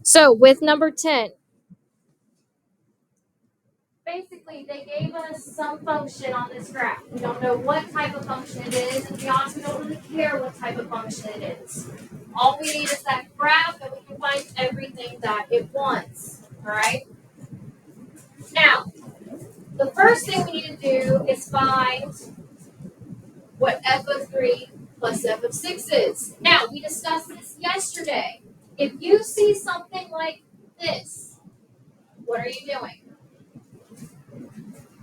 So with number 10, basically they gave us some function on this graph. We don't know what type of function it is, and to be honest, we don't really care what type of function it is. All we need is that graph, and we can find everything that it wants. All right? Now, the first thing we need to do is find what f of 3 plus f of 6 is. Now, we discussed this yesterday. If you see something like this, what are you doing?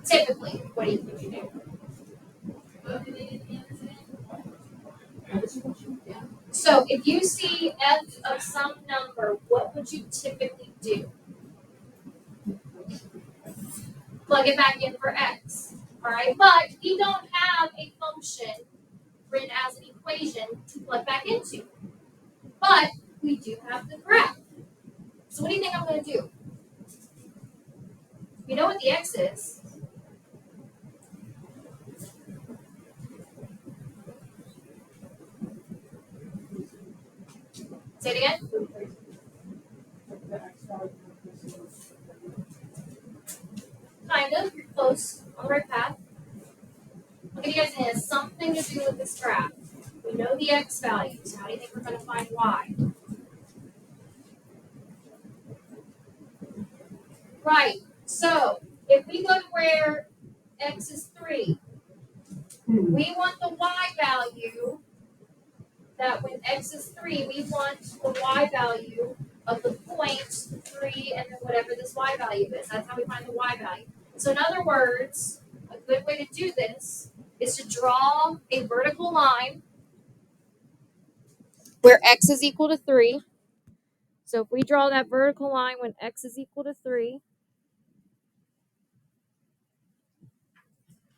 Typically, what do you think you do? So if you see f of some number, what would you typically do? Plug it back in for x. All right, but we don't have a function written as an equation to plug back into. But we do have the graph. So what do you think I'm going to do? We know what the x is. Say it again. Kind of. You're close. On the right path. Look at you guys, it has something to do with this graph. We know the x values. How do you think we're going to find y? Right. So if we go to where x is 3, we want the y value that when x is 3, we want the y value of the point 3 and then whatever this y value is. That's how we find the y value. So in other words, a good way to do this is to draw a vertical line where x is equal to 3. So if we draw that vertical line when x is equal to 3,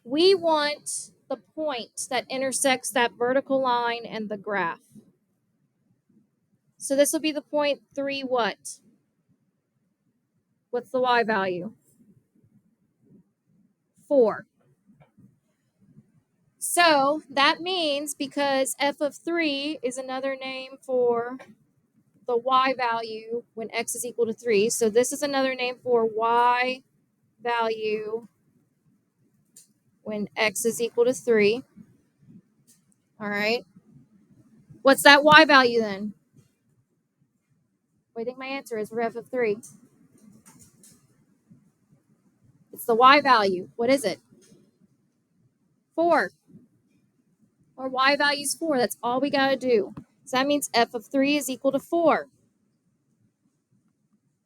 we want the point that intersects that vertical line and the graph. So this will be the point 3 what? What's the y value? 4. So that means because f of 3 is another name for the y value when x is equal to 3. So this is another name for y value when x is equal to 3. All right. What's that y value then? What do you think my answer is for f of 3? It's the y value. What is it? 4. Or y value is 4. That's all we got to do. So that means f of 3 is equal to 4.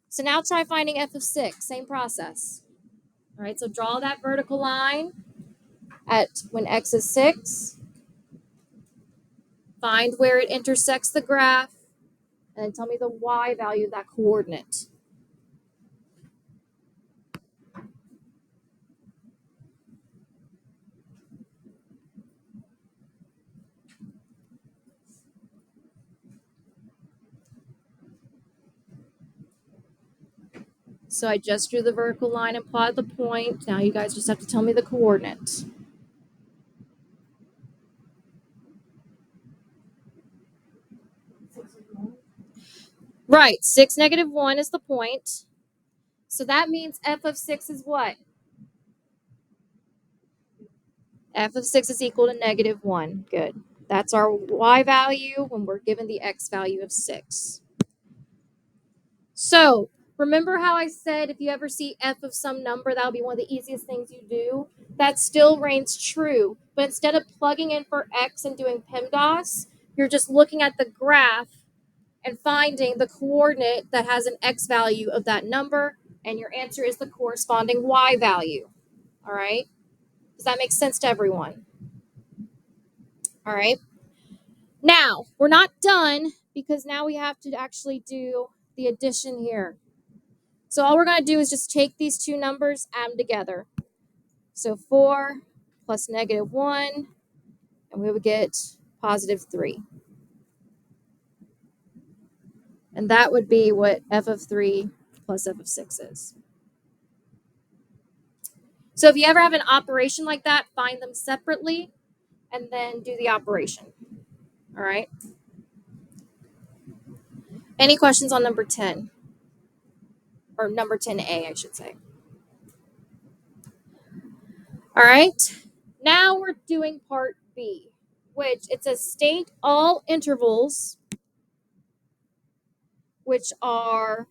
So now try finding f of 6. Same process. All right, so draw that vertical line at when x is 6. Find where it intersects the graph. And then tell me the y value of that coordinate. So I just drew the vertical line and plotted the point. Now you guys just have to tell me the coordinate. Right, 6, -1 is the point. So that means f of 6 is what? F of 6 is equal to -1. Good. That's our y value when we're given the x value of 6. So remember how I said if you ever see f of some number, that'll be one of the easiest things you do? That still reigns true. But instead of plugging in for x and doing PEMDAS, you're just looking at the graph and finding the coordinate that has an x value of that number, and your answer is the corresponding y value. All right? Does that make sense to everyone? All right. Now, we're not done because now we have to actually do the addition here. So all we're going to do is just take these two numbers, add them together. So 4 plus -1, and we would get +3. And that would be what f of 3 plus f of 6 is. So if you ever have an operation like that, find them separately and then do the operation. All right. Any questions on number 10? or number 10A, I should say. All right, now we're doing part B, which it says state all intervals, which are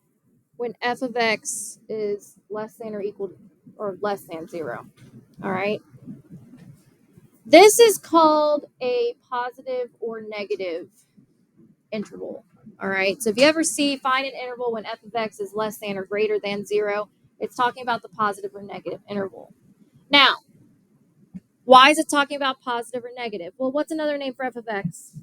when f of x is less than or equal or less than 0. All right. This is called a positive or negative interval. All right. So if you ever see find an interval when f of x is less than or greater than 0, it's talking about the positive or negative interval. Now, why is it talking about positive or negative? Well, what's another name for f of x?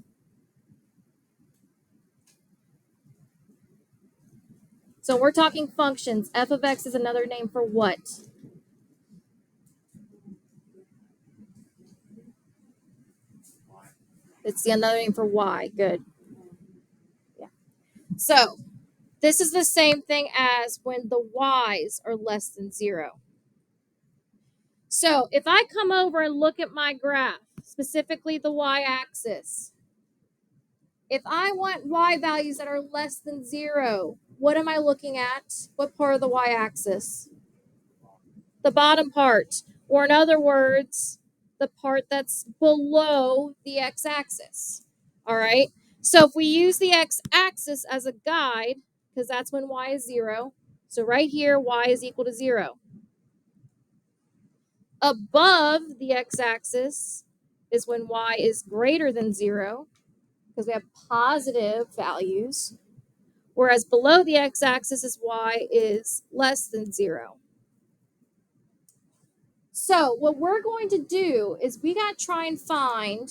So we're talking functions. F of x is another name for what? It's the another name for y. Good. Yeah. So this is the same thing as when the y's are less than 0. So if I come over and look at my graph, specifically the y-axis, if I want y values that are less than 0, what am I looking at? What part of the y-axis? The bottom part, or in other words, the part that's below the x-axis. All right. So if we use the x-axis as a guide, because that's when y is 0. So right here, y is equal to 0. Above the x-axis is when y is greater than 0, because we have positive values. Whereas below the x-axis is y is less than 0. So what we're going to do is we got to try and find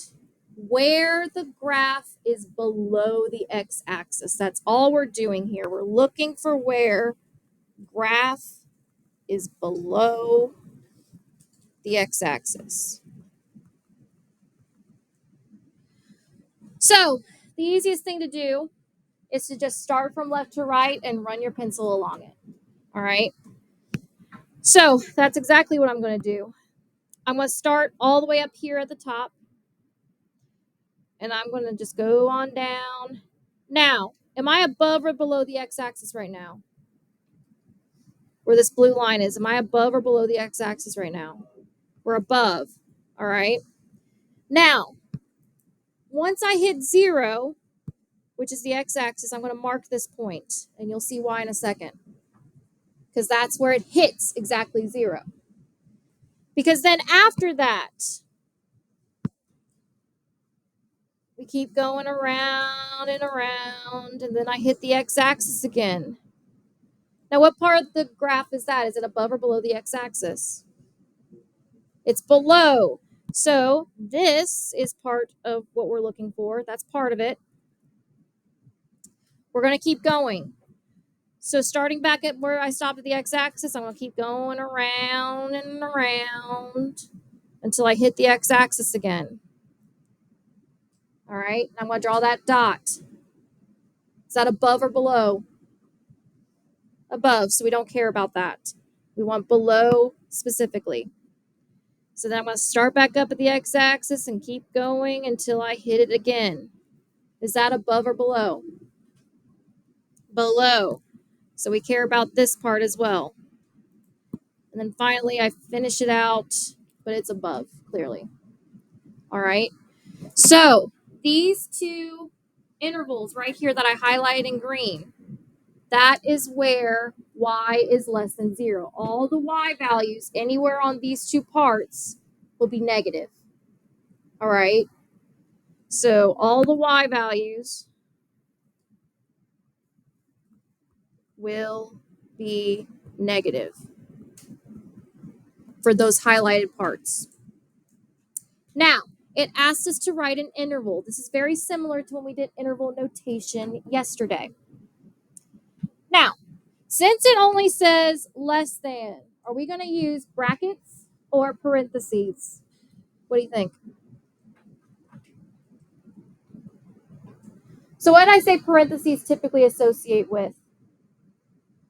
where the graph is below the x-axis. That's all we're doing here. We're looking for where graph is below the x-axis. So the easiest thing to do is to just start from left to right and run your pencil along it. All right. So that's exactly what I'm going to do. I'm going to start all the way up here at the top. And I'm going to just go on down. Now, am I above or below the x-axis right now? Where this blue line is, am I above or below the x-axis right now? We're above. All right. Now, once I hit 0, which is the x-axis, I'm going to mark this point, and you'll see why in a second. Because that's where it hits exactly 0. Because then after that, we keep going around and around, and then I hit the x-axis again. Now, what part of the graph is that? Is it above or below the x-axis? It's below. So this is part of what we're looking for. That's part of it. We're going to keep going. So starting back at where I stopped at the x-axis, I'm going to keep going around and around until I hit the x-axis again. All right, I'm going to draw that dot. Is that above or below? Above, so we don't care about that. We want below specifically. So then I'm going to start back up at the x-axis and keep going until I hit it again. Is that above or below? Below. So we care about this part as well. And then finally I finish it out, but it's above, clearly. All right. So these two intervals right here that I highlighted in green, that is where y is less than 0. All the y values anywhere on these two parts will be negative. All right. So all the y values will be negative for those highlighted parts. Now, it asks us to write an interval. This is very similar to when we did interval notation yesterday. Now, since it only says less than, are we going to use brackets or parentheses? What do you think? So what did I say parentheses typically associate with?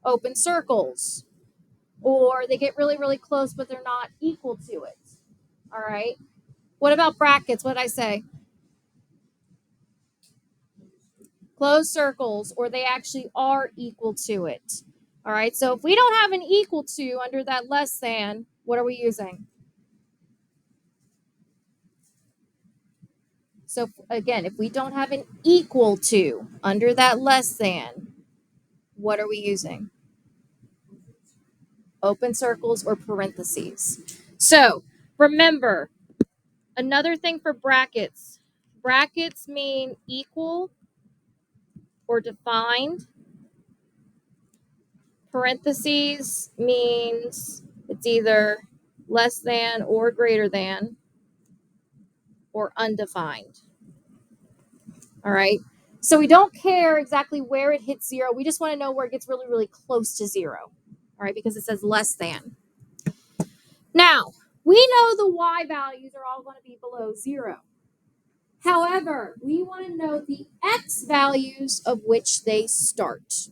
Open circles. Or they get really, really close, but they're not equal to it. All right. What about brackets? What did I say? Closed circles, or they actually are equal to it. All right, so if we don't have an equal to under that less than, what are we using? So again, if we don't have an equal to under that less than, what are we using? Open circles or parentheses. So remember, another thing for brackets, brackets mean equal or defined. Parentheses means it's either less than or greater than or undefined. All right. So we don't care exactly where it hits zero. We just want to know where it gets really, really close to zero. All right, because it says less than. Now, we know the y values are all going to be below zero. However, we want to know the x values of which they start.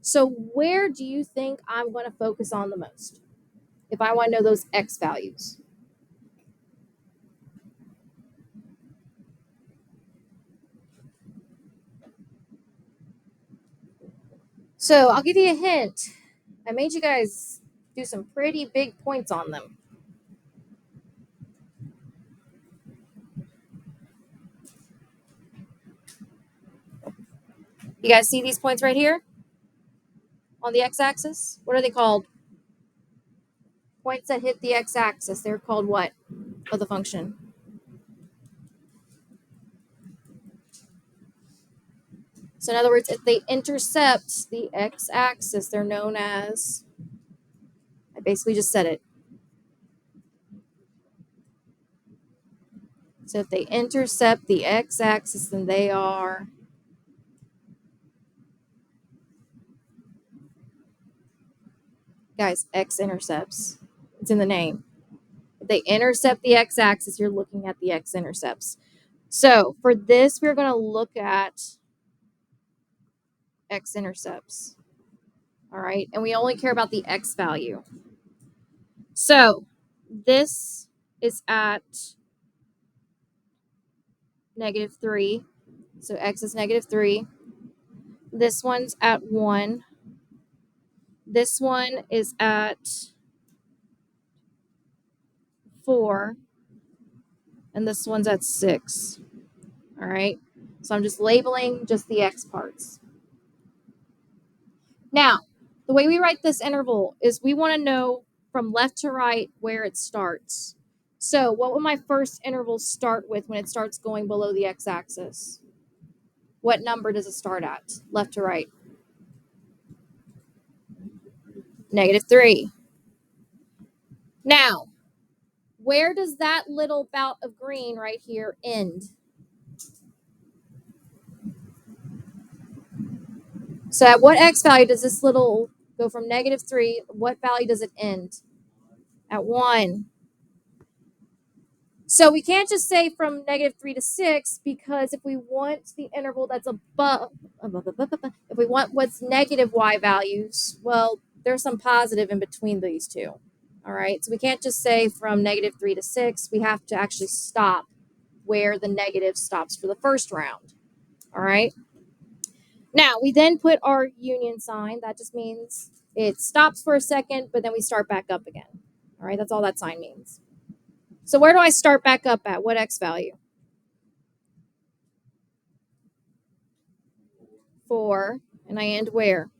So where do you think I'm going to focus on the most if I want to know those x values? So I'll give you a hint. I made you guys do some pretty big points on them. You guys see these points right here on the x-axis? What are they called? Points that hit the x-axis. They're called what of the function? So in other words, if they intercept the x-axis, they're known as, I basically just said it. So if they intercept the x-axis, then they are guys, x-intercepts. It's in the name. If they intercept the x-axis, you're looking at the x-intercepts. So for this, we're going to look at x-intercepts. All right, and we only care about the x value. So this is at -3. So x is -3. This one's at 1. This one is at 4. And this one's at 6. All right. So I'm just labeling just the x parts. Now, the way we write this interval is we want to know from left to right where it starts. So what will my first interval start with when it starts going below the x-axis? What number does it start at, left to right? -3. Now, where does that little bout of green right here end? So at what x value does this little go from -3? What value does it end? At 1. So we can't just say from -3 to 6 because if we want the interval that's above, if we want what's negative y values, well, there's some positive in between these two. All right. So we can't just say from -3 to 6. We have to actually stop where the negative stops for the first round. All right. Now we then put our union sign. That just means it stops for a second, but then we start back up again. All right. That's all that sign means. So where do I start back up at? What x value? 4. And I end where?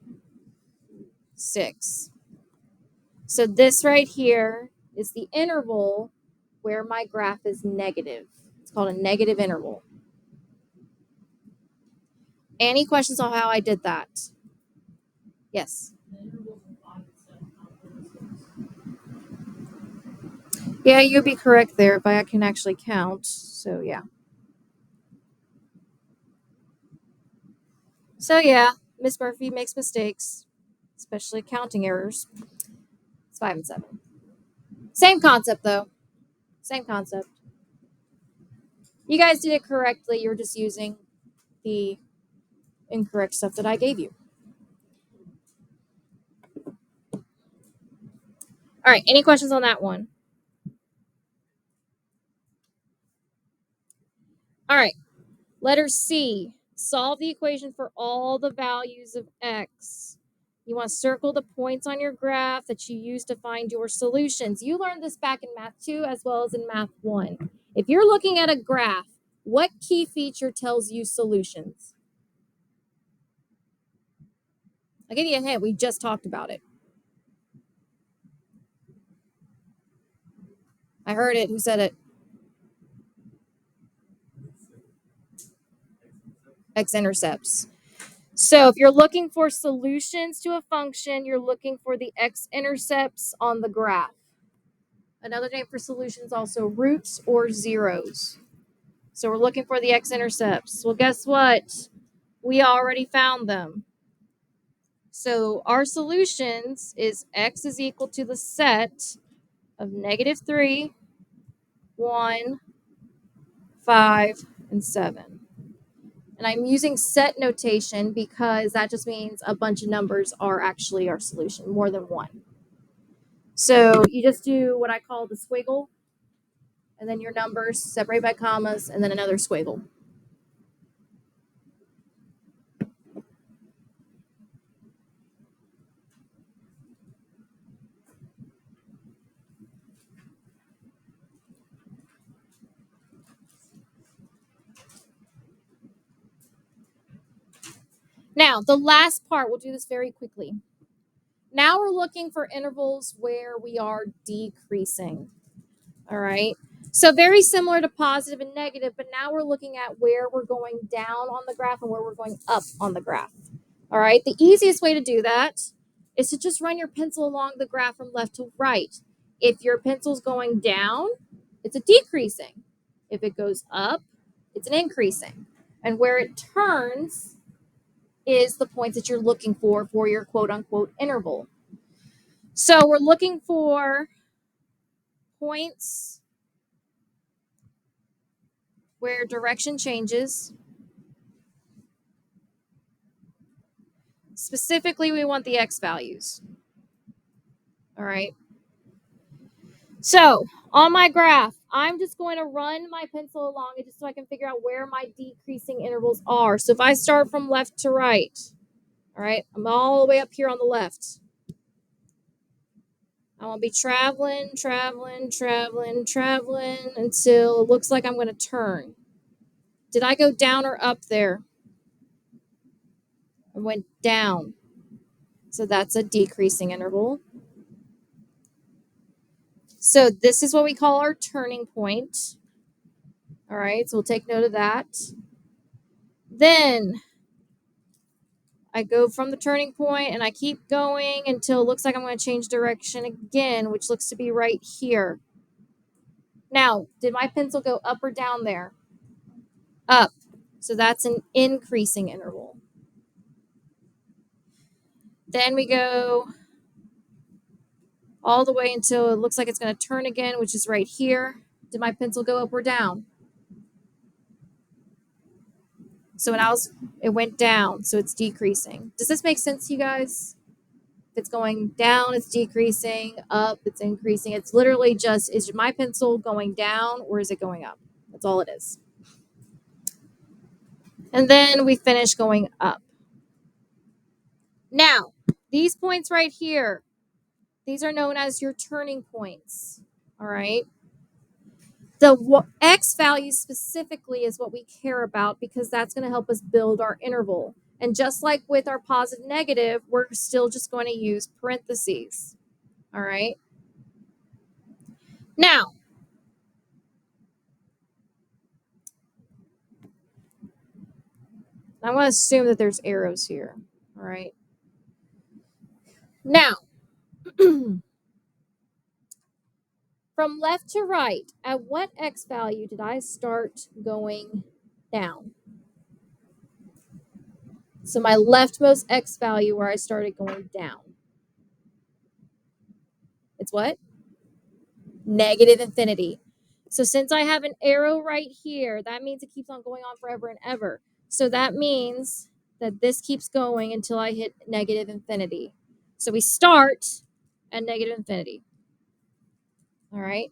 6. So this right here is the interval where my graph is negative. It's called a negative interval. Any questions on how I did that? Yes. Yeah, you'd be correct there if I can actually count. So yeah. So yeah, Miss Murphy makes mistakes, especially counting errors. It's 5 and 7. Same concept though. Same concept. You guys did it correctly. You're just using the incorrect stuff that I gave you. All right, any questions on that one? All right, letter C. Solve the equation for all the values of x You want to circle the points on your graph that you use to find your solutions. You learned this back in Math 2 as well as in Math 1. If you're looking at a graph, what key feature tells you solutions? I'll give you a hint. We just talked about it. I heard it. Who said it? X-intercepts. So if you're looking for solutions to a function, you're looking for the x-intercepts on the graph. Another name for solutions also roots or zeros. So we're looking for the x-intercepts. Well, guess what? We already found them. So our solutions is x is equal to the set of -3, 1, 5, and 7. And I'm using set notation because that just means a bunch of numbers are actually our solution, more than one. So you just do what I call the squiggle, and then your numbers separate by commas, and then another squiggle. Now, the last part, we'll do this very quickly. Now we're looking for intervals where we are decreasing. All right. So very similar to positive and negative, but now we're looking at where we're going down on the graph and where we're going up on the graph. All right. The easiest way to do that is to just run your pencil along the graph from left to right. If your pencil's going down, it's a decreasing. If it goes up, it's an increasing. And where it turns is the points that you're looking for your quote unquote interval. So we're looking for points where direction changes. Specifically, we want the x values. All right. So on my graph, I'm just going to run my pencil along it just so I can figure out where my decreasing intervals are. So if I start from left to right, all right, I'm all the way up here on the left. I want to be traveling until it looks like I'm going to turn. Did I go down or up there? I went down. So that's a decreasing interval. So this is what we call our turning point. All right, so we'll take note of that. Then I go from the turning point and I keep going until it looks like I'm going to change direction again, which looks to be right here. Now, did my pencil go up or down there? Up. So that's an increasing interval. Then we go all the way until it looks like it's going to turn again, which is right here. Did my pencil go up or down? So it went down, so it's decreasing. Does this make sense to you guys? If it's going down, it's decreasing. Up, it's increasing. It's literally just, is my pencil going down or is it going up? That's all it is. And then we finish going up. Now, these points right here, these are known as your turning points. All right. The x value specifically is what we care about because that's going to help us build our interval. And just like with our positive negative, we're still just going to use parentheses. All right. Now, I'm going to assume that there's arrows here. All right. Now, from left to right, at what x value did I start going down? So my leftmost x value where I started going down. It's what? Negative infinity. So since I have an arrow right here, that means it keeps on going on forever and ever. So that means that this keeps going until I hit negative infinity. So we start at negative infinity. All right.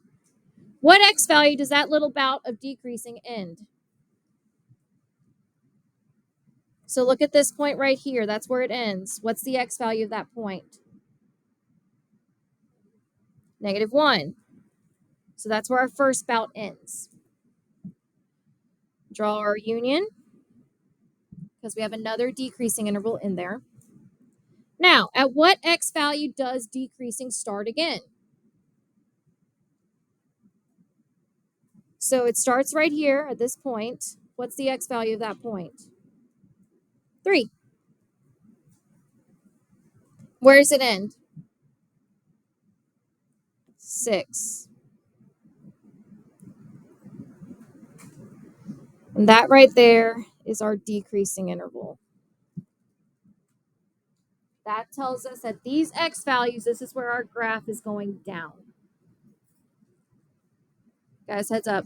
What x value does that little bout of decreasing end? So look at this point right here. That's where it ends. What's the x value of that point? -1. So that's where our first bout ends. Draw our union because we have another decreasing interval in there. Now, at what x value does decreasing start again? So it starts right here at this point. What's the x value of that point? 3. Where does it end? 6. And that right there is our decreasing interval. That tells us at these x values, this is where our graph is going down. Guys, heads up.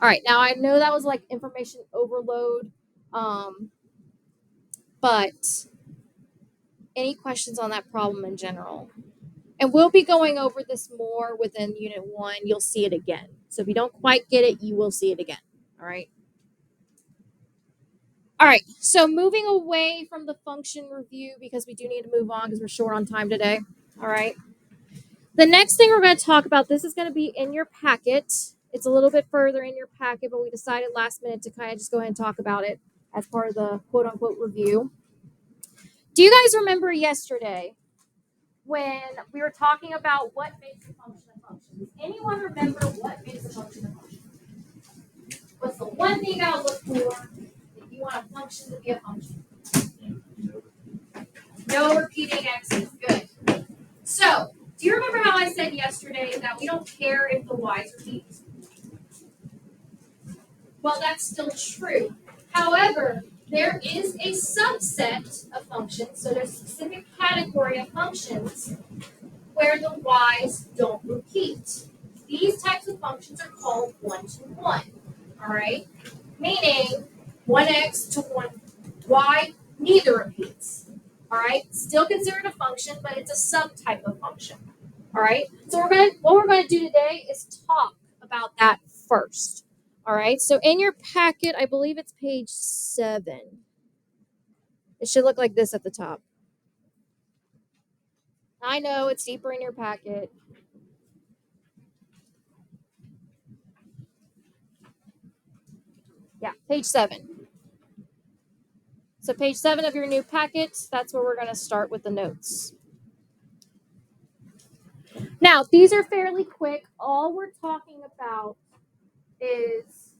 All right, now I know that was like information overload, but any questions on that problem in general? And we'll be going over this more within Unit 1. You'll see it again. So if you don't quite get it, you will see it again. All right. All right, so moving away from the function review because we do need to move on because we're short on time today. All right. The next thing we're going to talk about, this is going to be in your packet. It's a little bit further in your packet, but we decided last minute to kind of just go ahead and talk about it as part of the quote unquote review. Do you guys remember yesterday when we were talking about what makes a function a function? Does anyone remember what makes a function a function? What's the one thing you gotta look for if you want a function to be a function? No repeating x's. Good. So, do you remember how I said yesterday that we don't care if the y's repeat? Well, that's still true. However, there is a subset of functions, so there's a specific category of functions where the y's don't repeat. These types of functions are called one-to-one, all right? Meaning 1x to 1y, neither repeats, all right? Still considered a function, but it's a subtype of function, all right? So what we're going to do today is talk about that first, all right? So in your packet, I believe it's page 7. It should look like this at the top. I know it's deeper in your packet. Yeah, page 7. So page 7 of your new packet, that's where we're going to start with the notes. Now, these are fairly quick. All we're talking about is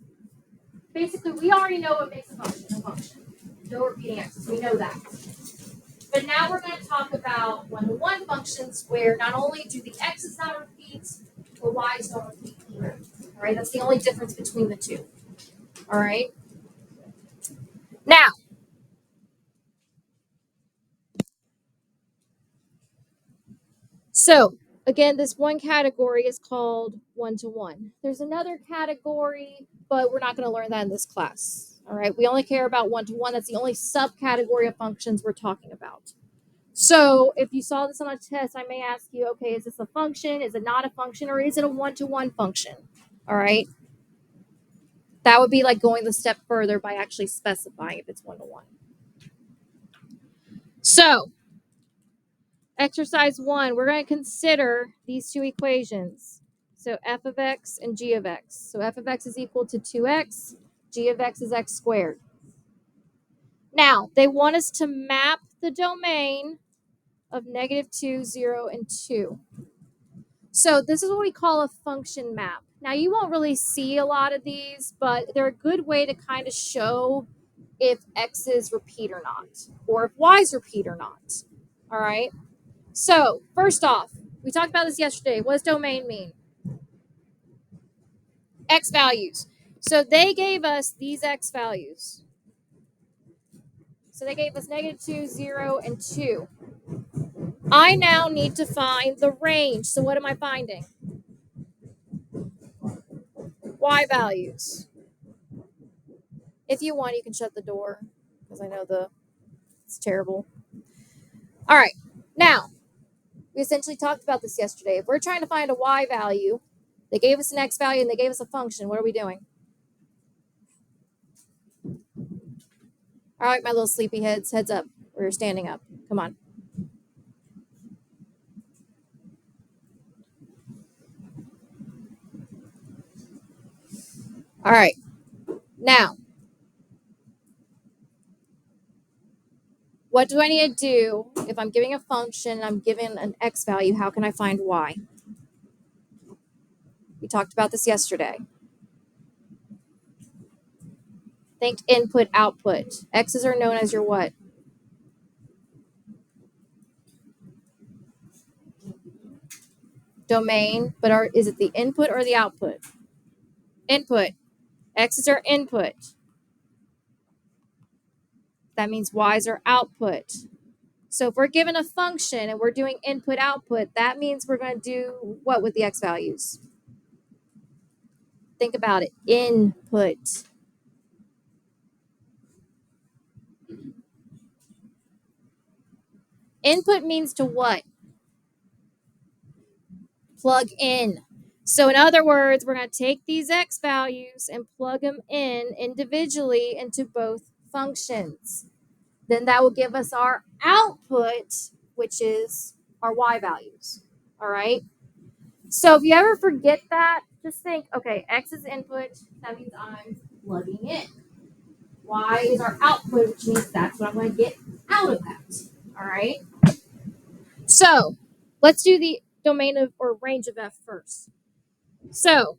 basically we already know what makes a function a function. No repeating x's. We know that. But now we're going to talk about one-to-one functions where not only do the x's not repeat, the y's don't repeat either. All right, that's the only difference between the two. All right. Now, so again, this one category is called one-to-one. There's another category, but we're not going to learn that in this class. All right, we only care about one-to-one. That's the only subcategory of functions we're talking about. So if you saw this on a test, I may ask you, okay, is this a function? Is it not a function? Or is it a one-to-one function? All right. That would be like going the step further by actually specifying if it's one-to-one. So exercise 1, we're going to consider these two equations. So f of x and g of x. So f of x is equal to 2x. G of x is x squared. Now, they want us to map the domain of -2, 0, and 2. So this is what we call a function map. Now, you won't really see a lot of these, but they're a good way to kind of show if x's repeat or not, or if y's repeat or not. All right? So, first off, we talked about this yesterday. What does domain mean? X values. So they gave us these X values. So they gave us -2, 0, and 2. I now need to find the range. So what am I finding? Y values. If you want, you can shut the door because I know it's terrible. All right. Now, we essentially talked about this yesterday. If we're trying to find a Y value, they gave us an X value and they gave us a function. What are we doing? All right, my little sleepy heads up. We're standing up. Come on. All right. Now, what do I need to do if I'm giving a function and I'm given an x value? How can I find y? We talked about this yesterday. Think input, output. X's are known as your what? Domain, but is it the input or the output? Input. X's are input. That means y's are output. So if we're given a function and we're doing input, output, that means we're going to do what with the x values? Think about it. Input. Input means to what? Plug in. So in other words, we're going to take these x values and plug them in individually into both functions. Then that will give us our output, which is our y values. All right. So if you ever forget that, just think, okay, x is input. That means I'm plugging in. Y is our output, which means that's what I'm going to get out of that. All right. So let's do the domain of or range of f first. So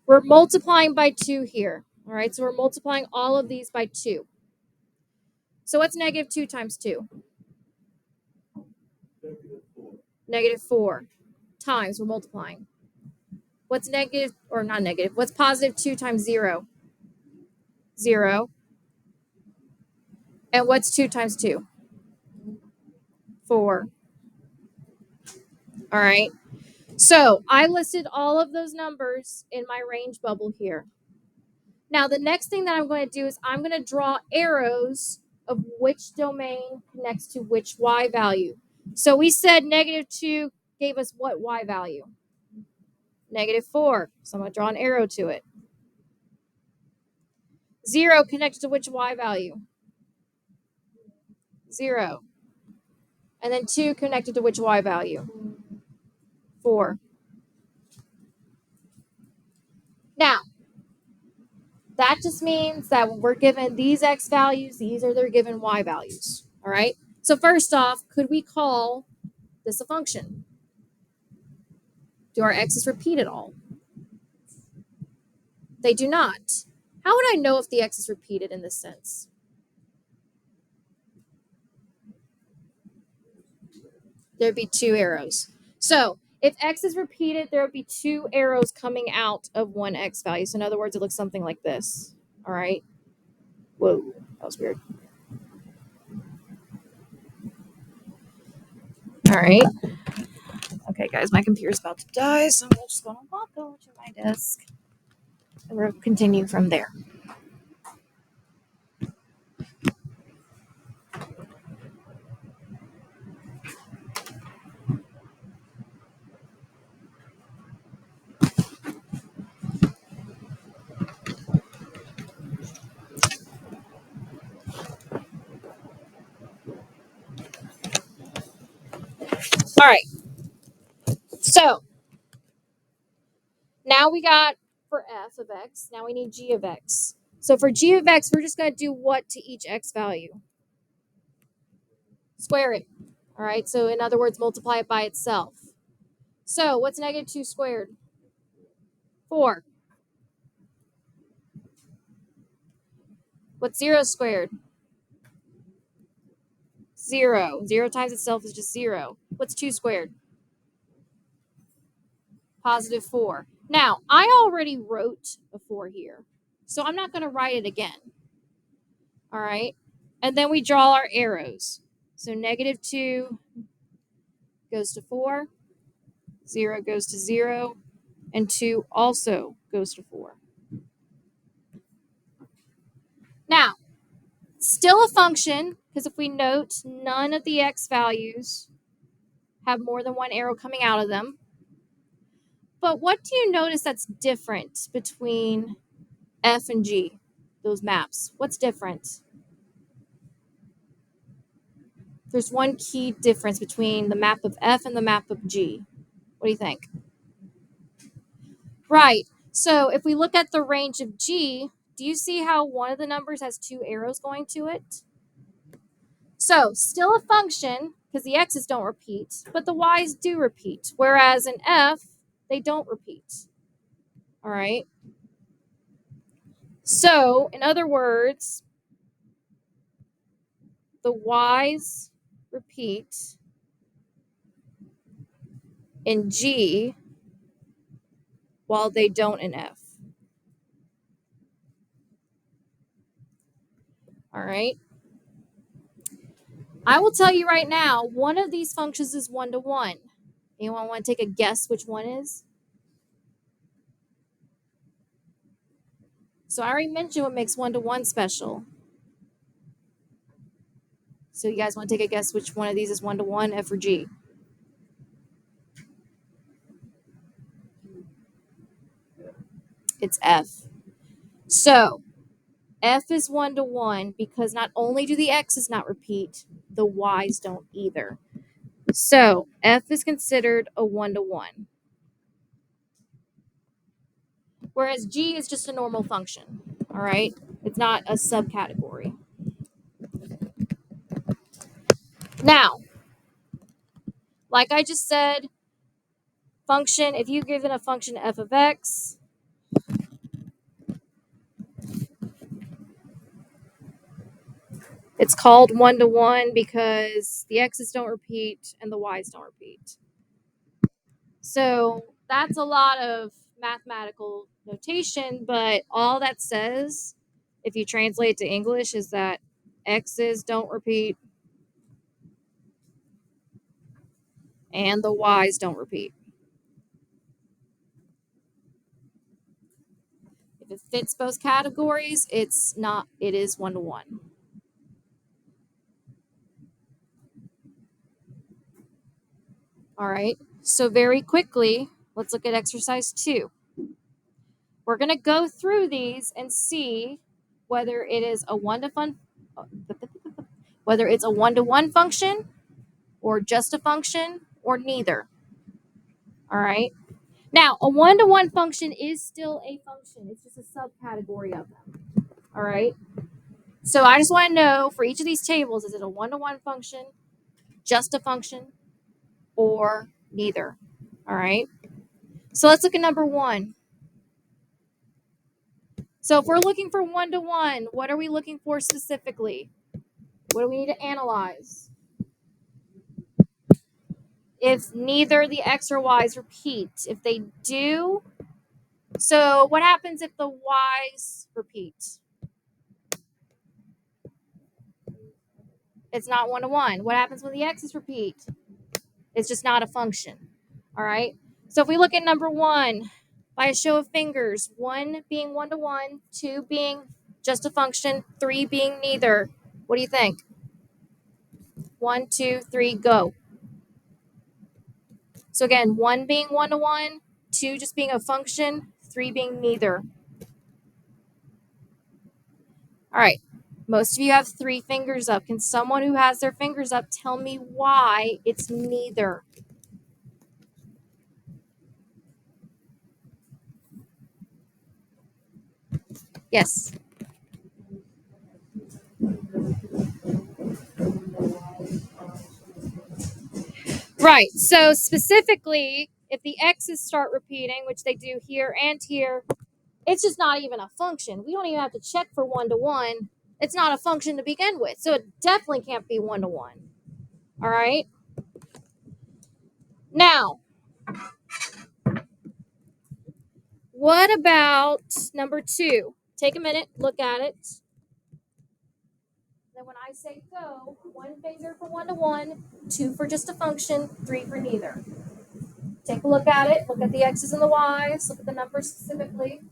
we're multiplying by 2 here. All right, so we're multiplying all of these by 2. So what's negative 2 times 2? Negative 4 times we're multiplying. What's negative, or not negative, what's positive 2 times 0? 0. And what's 2 times 2? 4. All right. So I listed all of those numbers in my range bubble here. Now, the next thing that I'm going to do is I'm going to draw arrows of which domain connects to which y value. So we said negative 2 gave us what y value? Negative 4. So I'm going to draw an arrow to it. 0 connects to which y value? 0. And then 2 connected to which y value? 4. Now, that just means that when we're given these x values, these are their given y values. All right. So first off, could we call this a function? Do our x's repeat at all? They do not. How would I know if the x is repeated in this sense? There'd be 2 arrows. So if x is repeated, there would be 2 arrows coming out of one x value. So in other words, it looks something like this. All right. Whoa, that was weird. All right. Okay, guys, my computer's about to die, so I'm just going to walk over to my desk and we'll continue from there. All right. So now we got for f of x, now we need g of x. So for g of x, we're just going to do what to each x value? Square it. All right, so in other words, multiply it by itself. So what's negative 2 squared? 4. What's 0 squared? 0. 0 times itself is just 0. What's 2 squared? Positive 4. Now, I already wrote a 4 here, so I'm not going to write it again. All right, and then we draw our arrows. So negative 2 goes to 4, 0 goes to 0, and 2 also goes to 4. Now, still a function, because if we note, none of the x values have more than one arrow coming out of them. But what do you notice that's different between f and g? those maps. What's different? There's one key difference between the map of F and the map of G. What do you think? Right. So if we look at the range of G, do you see how one of the numbers has two arrows going to it? So still a function because the x's don't repeat, but the y's do repeat. Whereas in F, they don't repeat. All right. So in other words, the y's repeat in G while they don't in F. All right. I will tell you right now, one of these functions is 1-to-1. Anyone want to take a guess which one is? So I already mentioned what makes 1-to-1 special. So you guys want to take a guess which one of these is 1-to-1, F or G? It's F. So F is 1-to-1 because not only do the x's not repeat, the y's don't either. So F is considered a 1-to-1. Whereas G is just a normal function. All right? It's not a subcategory. Now, like I just said, function, if you give it a function f of x, it's called 1-to-1 because the x's don't repeat and the y's don't repeat. So that's a lot of mathematical notation, but all that says, if you translate to English, is that x's don't repeat and the y's don't repeat. If it fits both categories, it is 1-to-1. All right. So very quickly, let's look at exercise 2. We're going to go through these and see whether it is a whether it's a 1-to-1 function or just a function or neither. All right. Now, a 1-to-1 function is still a function. It's just a subcategory of them. All right. So I just want to know for each of these tables, is it a 1-to-1 function, just a function, or neither? All right. So let's look at number 1. So if we're looking for 1-to-1, what are we looking for specifically? What do we need to analyze? If neither the x or y's repeat. If they do, so what happens if the y's repeat? It's not 1-to-1. What happens when the x's repeat? It's just not a function. All right. So if we look at number 1, by a show of fingers, 1 being 1-to-1, 2 being just a function, 3 being neither. What do you think? 1, 2, 3, go. So again, 1 being 1-to-1, 2 just being a function, 3 being neither. All right. Most of you have 3 fingers up. Can someone who has their fingers up tell me why it's neither? Yes. Right. So specifically, if the x's start repeating, which they do here and here, it's just not even a function. We don't even have to check for 1-to-1. It's not a function to begin with. So it definitely can't be 1-to-1. All right. Now, what about number 2? Take a minute, look at it. Then when I say go, 1 finger for 1-to-1, 2 for just a function, 3 for neither. Take a look at it. Look at the x's and the y's. Look at the numbers specifically.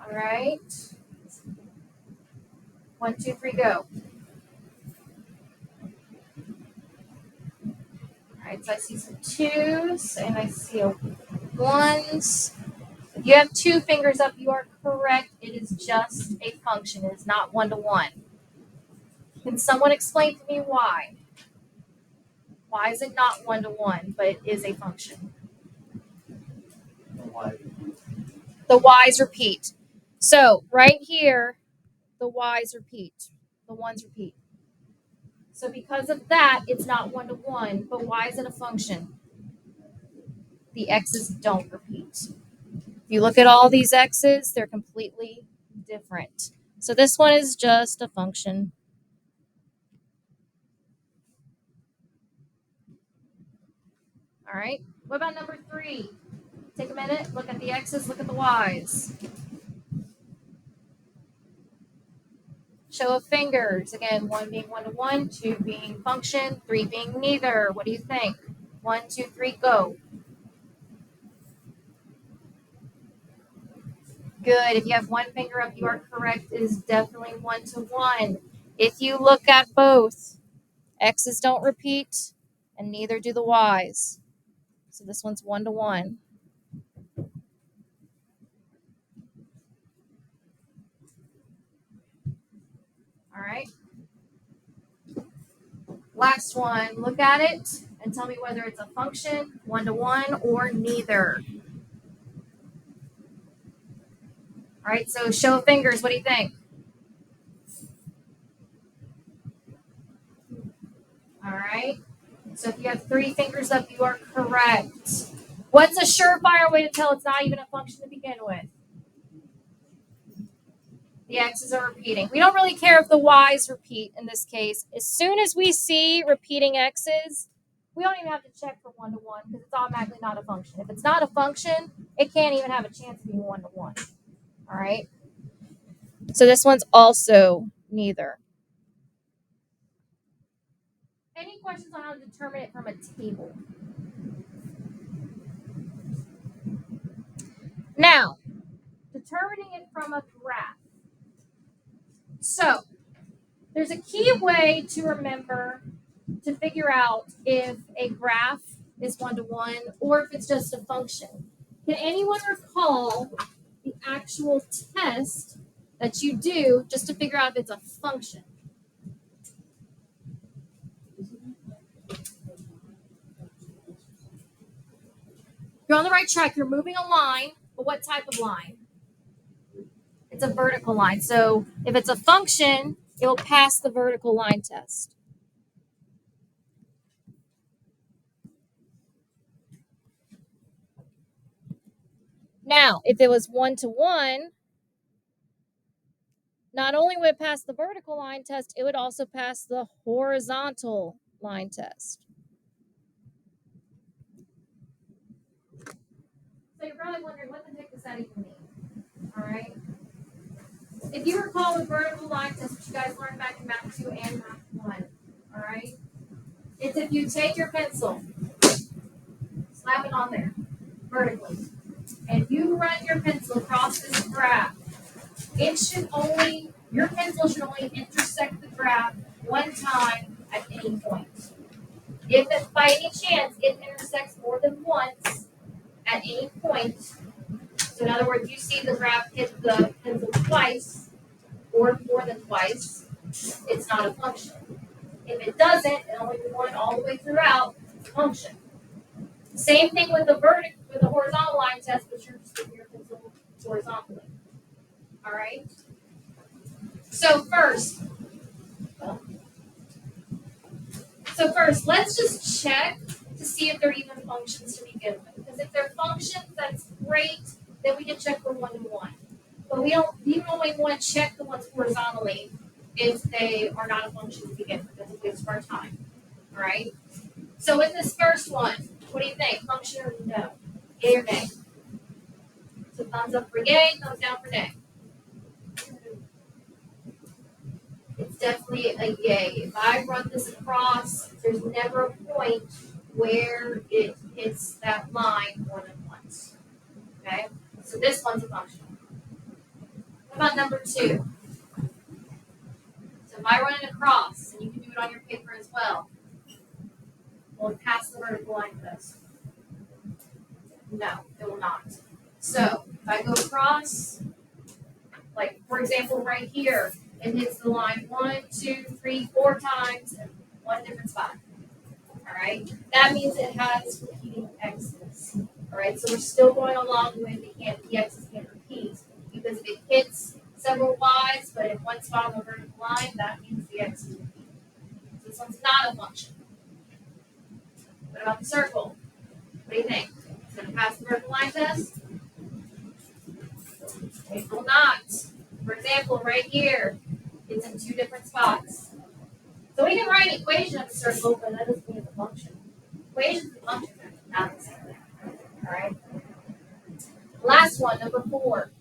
All right. 1, 2, 3, go. All right, so I see some 2s and I see a 1s. If you have 2 fingers up, you are correct. It is just a function. It is not 1-to-1. Can someone explain to me why? Why is it not 1-to-1, but it is a function? The y's repeat. So right here, the y's repeat. The 1's repeat. So because of that, it's not 1-to-1, but why is it a function? The x's don't repeat. If you look at all these x's, they're completely different. So this one is just a function. All right. What about number 3? Take a minute, look at the x's, look at the y's. Show of fingers. Again, 1 being 1-to-1, 2 being function, 3 being neither. What do you think? 1, 2, 3, go. Good. If you have 1 finger up, you are correct. It is definitely 1-to-1. If you look at both, x's don't repeat, and neither do the y's. So this one's 1-to-1. All right. Last one. Look at it and tell me whether it's a function, 1-to-1, or neither. All right. So show of fingers. What do you think? All right. So if you have 3 fingers up, you are correct. What's a surefire way to tell it's not even a function to begin with? The x's are repeating. We don't really care if the y's repeat in this case. As soon as we see repeating x's, we don't even have to check for 1-to-1 because it's automatically not a function. If it's not a function, it can't even have a chance of being 1-to-1. All right. So this one's also neither. Any questions on how to determine it from a table? Now, determining it from a graph. So, there's a key way to remember to figure out if a graph is 1-to-1 or if it's just a function. Can anyone recall the actual test that you do just to figure out if it's a function? You're on the right track. You're moving a line, but what type of line? It's a vertical line. So if it's a function, it will pass the vertical line test. Now, if it was 1-to-1, not only would it pass the vertical line test, it would also pass the horizontal line test. So you're probably wondering, what the heck does that even mean? All right. If you recall the vertical line test, which you guys learned back in Math 2 and Math 1, all right, it's if you take your pencil, slap it on there vertically, and you run your pencil across this graph, your pencil should only intersect the graph 1 time at any point. If by any chance it intersects more than once at any point, so in other words, you see the graph hit the pencil twice or more than twice, it's not a function. If it doesn't, and only one all the way throughout, it's a function. Same thing with the horizontal line test, but you're just putting your pencil horizontally. All right. So first, let's just check to see if they're even functions to begin with. Because if they're functions, that's great. Then we can check for 1-to-1. But we only want to check the ones horizontally if they are not a function to begin with. That's a waste of our time. All right. So with this first one, what do you think? Function or no? Yay or nay? So thumbs up for yay, thumbs down for nay. It's definitely a yay. If I run this across, there's never a point where it hits that line more than once. Okay? So this one's a function. What about number 2? So if I run it across, and you can do it on your paper as well, will it pass the vertical line test? No, it will not. So if I go across, like for example right here, it hits the line 1, 2, 3, 4 times in one different spot. All right, that means it has repeating x's. All right, so we're still going along with the x's can't repeat, because if it hits several y's but in one spot on the vertical line, that means the x is repeating. So this one's not a function. What about the circle? What do you think? Is it going to pass the vertical line test? It will not. For example, right here, it's in 2 different spots. So we can write an equation of a circle, but that doesn't mean it's a function. Equations and functions are not the same thing. All right. Last one, number 4.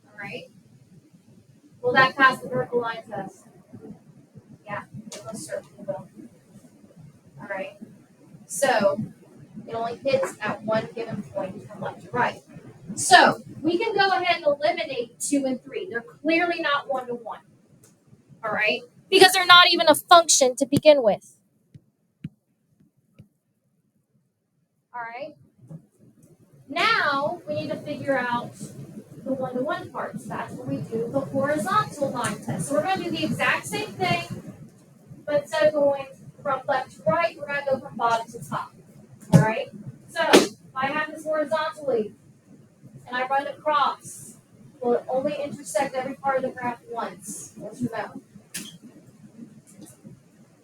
All right. Will that pass the vertical line test? Yeah, it most certainly will. All right. So it only hits at one given point from left to right. So we can go ahead and eliminate 2 and 3. They're clearly not one-to-one. All right. Because they're not even a function to begin with. All right. Now we need to figure out the one-to-one parts. That's where we do the horizontal line test. So we're going to do the exact same thing, but instead of going from left to right, we're going to go from bottom to top. All right. So if I have this horizontally and I run across, will it only intersect every part of the graph once? Yes or no?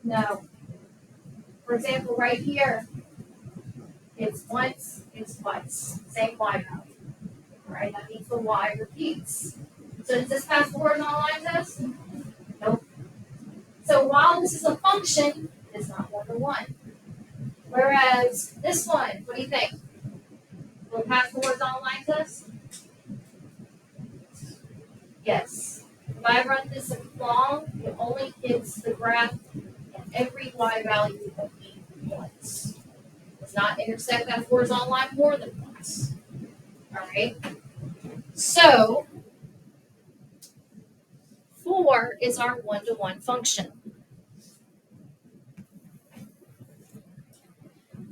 No. For example, right here, it's once, it's twice. Same y value. Right? That means the y repeats. So does this pass the horizontal line test? Nope. So while this is a function, it's not one-to-one. Whereas this one, what do you think? Will it pass the horizontal line test? Yes. If I run this long, it only hits the graph at every y value of 8 once. It does not intersect that horizontal line more than once. All right. So 4 is our one-to-one function.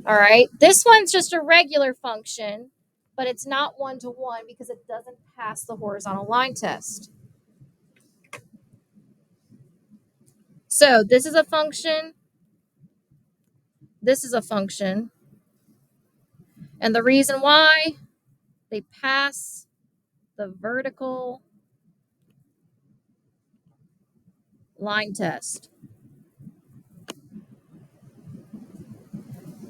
All right. This one's just a regular function, but it's not one-to-one because it doesn't pass the horizontal line test. So this is a function. This is a function. And the reason why they pass the vertical line test.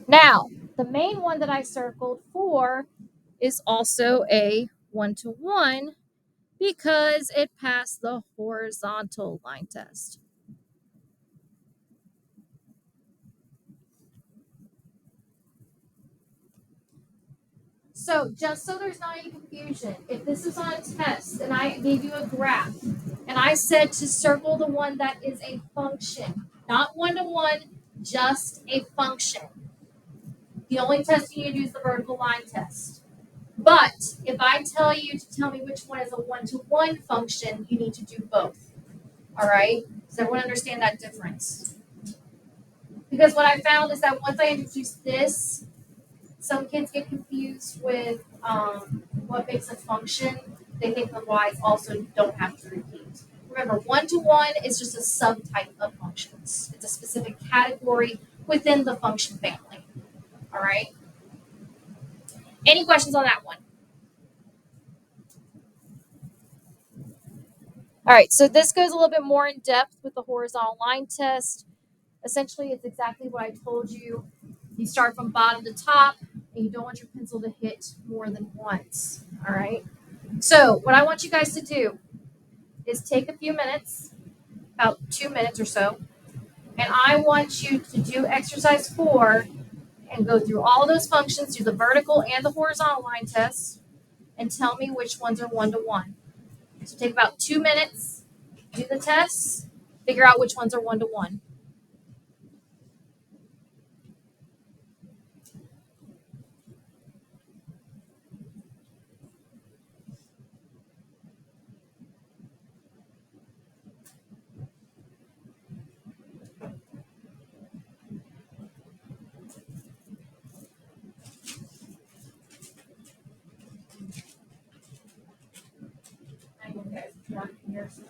Now, the main one that I circled 4 is also a one-to-one because it passed the horizontal line test. So just so there's not any confusion, if this is on a test and I gave you a graph and I said to circle the one that is a function, not one-to-one, just a function, the only test you need to do is the vertical line test. But if I tell you to tell me which one is a one-to-one function, you need to do both. All right? Does everyone understand that difference? Because what I found is that once I introduce this, some kids get confused with what makes a function. They think the y's also don't have to repeat. Remember, one-to-one is just a subtype of functions. It's a specific category within the function family. All right? Any questions on that one? All right, so this goes a little bit more in depth with the horizontal line test. Essentially, it's exactly what I told you. You start from bottom to top, and you don't want your pencil to hit more than once. All right? So what I want you guys to do is take a few minutes, about 2 minutes or so, and I want you to do exercise 4 and go through all those functions, do the vertical and the horizontal line tests, and tell me which ones are one-to-one. So take about 2 minutes, do the tests, figure out which ones are one-to-one. It's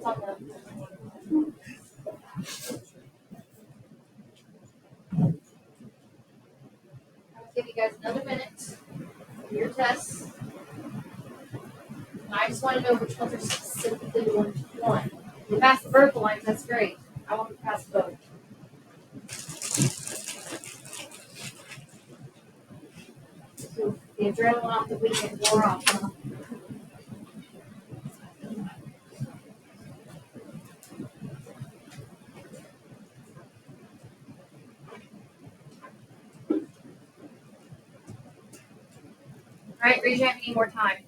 on the. I'll give you guys another minute for your tests. I just want to know which ones are specifically one to one. If you pass the vertical lines, that's great. I want to pass both. So the adrenaline off the weekend wore off, huh? All right, raise your hand if you need more time.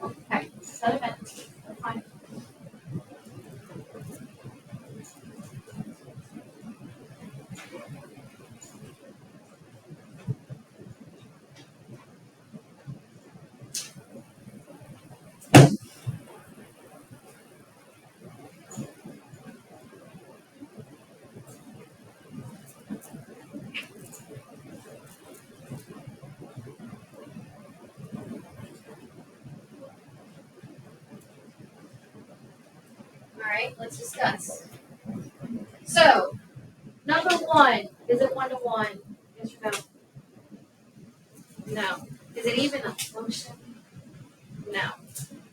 Okay, 7 minutes. That's fine. All right, let's discuss. So, number one, is it one to one? Yes or no? No. Is it even a function? No.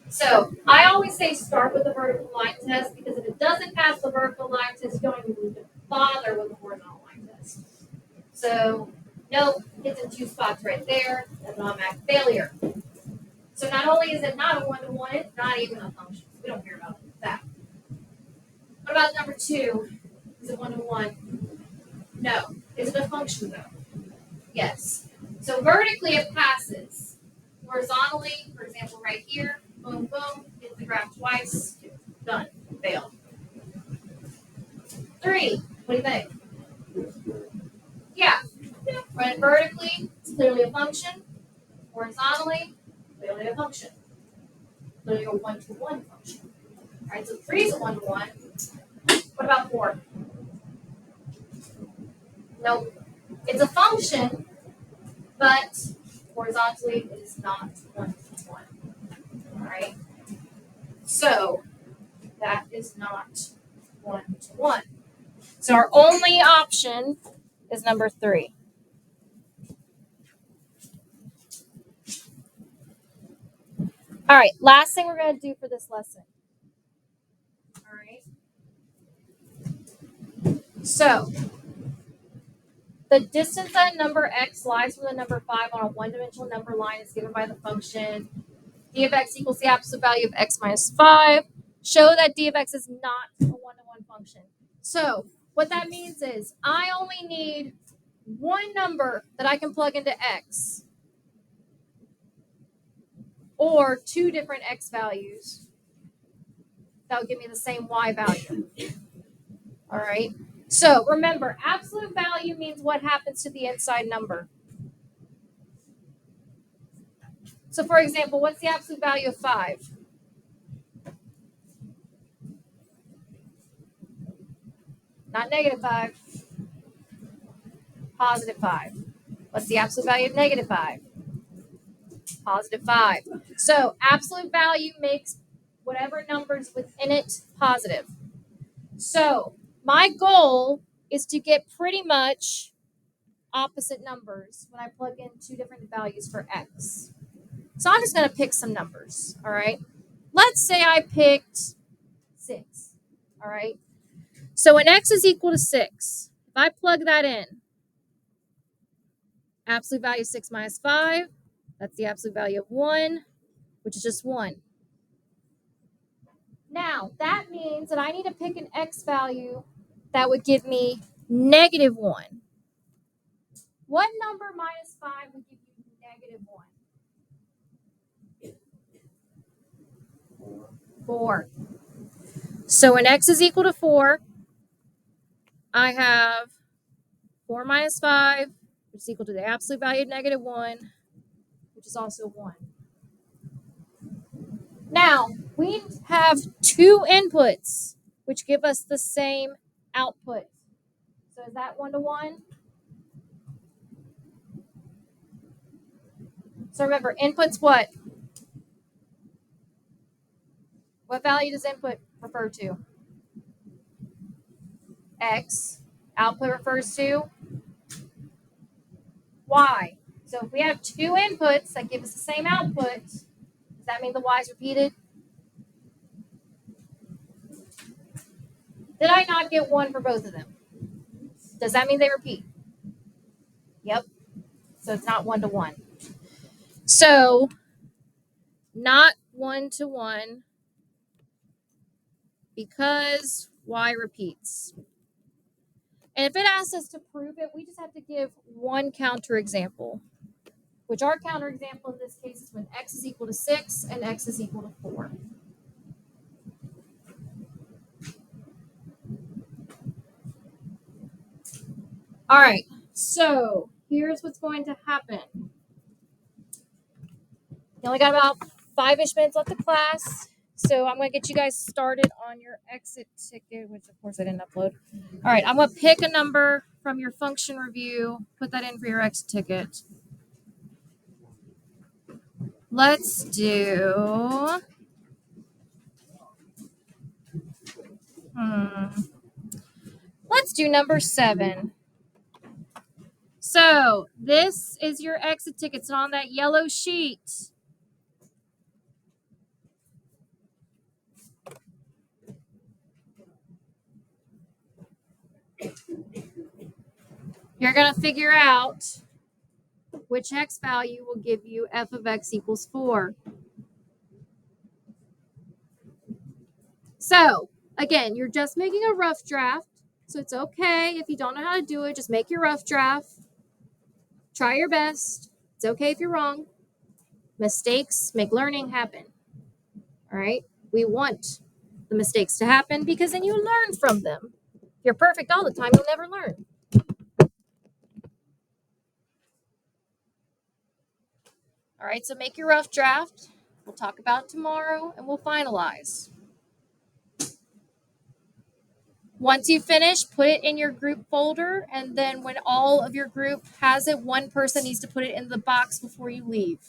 So, I always say start with the vertical line test because if it doesn't pass the vertical line test, you don't even need to bother with the horizontal line test. So, nope, it's in 2 spots right there. That's an automatic failure. So, not only is it not a one to one, it's not even a function. We don't care about that. What about number 2? Is it one to one? No. Is it a function though? Yes. So vertically it passes. Horizontally, for example, right here, boom, boom, hit the graph twice, done, failed. 3, what do you think? Yeah. Run vertically, it's clearly a function. Horizontally, clearly a function. Clearly a one-to-one function. All right, so 3 is a one-to-one. What about 4? Nope. It's a function, but horizontally it is not one-to-one. All right. So that is not one-to-one. So our only option is number 3. All right, last thing we're going to do for this lesson. All right. So the distance that number x lies from the number 5 on a one-dimensional number line is given by the function d of x equals the absolute value of x minus 5. Show that d of x is not a one-to-one function. So what that means is I only need one number that I can plug into x, or 2 different x values that will give me the same y value. All right. So remember, absolute value means what happens to the inside number. So for example, what's the absolute value of 5? Not negative 5. Positive 5. What's the absolute value of negative 5? Positive 5. So absolute value makes whatever numbers within it positive. So my goal is to get pretty much opposite numbers when I plug in 2 different values for x. So I'm just going to pick some numbers, all right? Let's say I picked 6, all right? So when x is equal to 6, if I plug that in, absolute value of 6 minus 5, that's the absolute value of 1, which is just 1. Now, that means that I need to pick an x value that would give me negative 1. What number minus 5 would give you negative 1? 4. So when x is equal to 4, I have 4 minus 5, which is equal to the absolute value of -1, which is also 1. Now, we have 2 inputs, which give us the same output. So is that 1 to 1? So remember, input's what? What value does input refer to? X. Output refers to Y. So if we have 2 inputs that give us the same output, does that mean the Y is repeated? Did I not get 1 for both of them? Does that mean they repeat? Yep. So it's not 1 to 1. So not 1 to 1 because Y repeats. And if it asks us to prove it, we just have to give one counterexample, which our counterexample in this case is when X is equal to 6 and X is equal to 4. All right, so here's what's going to happen. You only got about 5-ish minutes left of class, so I'm going to get you guys started on your exit ticket, which of course I didn't upload. All right, I'm going to pick a number from your function review, put that in for your exit ticket. Let's do... Let's do number 7. So this is your exit ticket. It's on that yellow sheet. You're going to figure out which X value will give you f of X equals 4. So again, you're just making a rough draft. So it's okay if you don't know how to do it. Just make your rough draft. Try your best. It's okay if you're wrong. Mistakes make learning happen. All right? We want the mistakes to happen because then you learn from them. If you're perfect all the time, you'll never learn. All right, so make your rough draft. We'll talk about it tomorrow and we'll finalize. Once you finish, put it in your group folder, and then when all of your group has it, one person needs to put it in the box before you leave.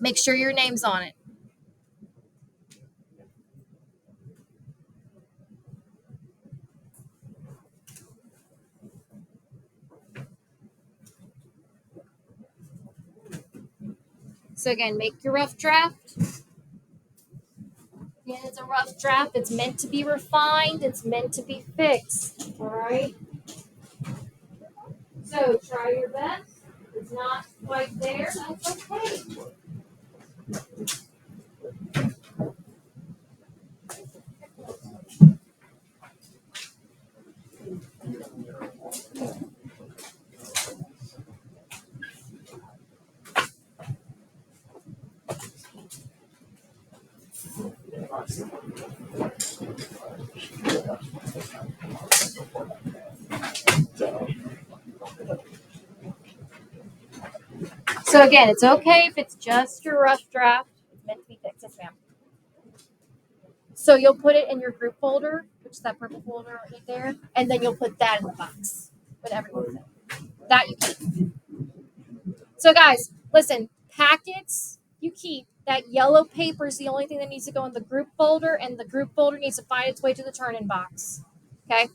Make sure your name's on it. So again, make your rough draft. Again, it's a rough draft. It's meant to be refined. It's meant to be fixed. All right? So try your best. If it's not quite there, that's okay. So again, it's okay if it's just your rough draft. It's meant to be fixed. Yes, ma'am. So you'll put it in your group folder, which is that purple folder right there, and then you'll put that in the box. Put everyone's in. That you keep. So guys, listen, packets you keep. That yellow paper is the only thing that needs to go in the group folder, and the group folder needs to find its way to the turn-in box. Okay?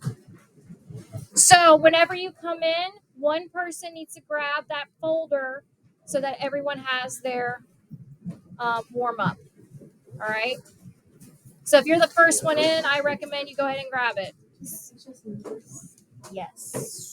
So whenever you come in, one person needs to grab that folder so that everyone has their warm-up. All right? So if you're the first one in, I recommend you go ahead and grab it. Yes.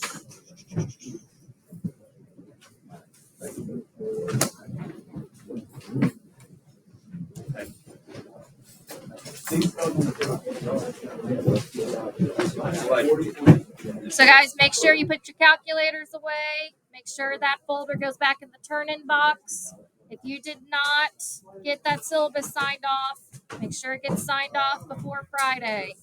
So guys, make sure you put your calculators away. Make sure that folder goes back in the turn-in box. If you did not get that syllabus signed off, make sure it gets signed off before Friday.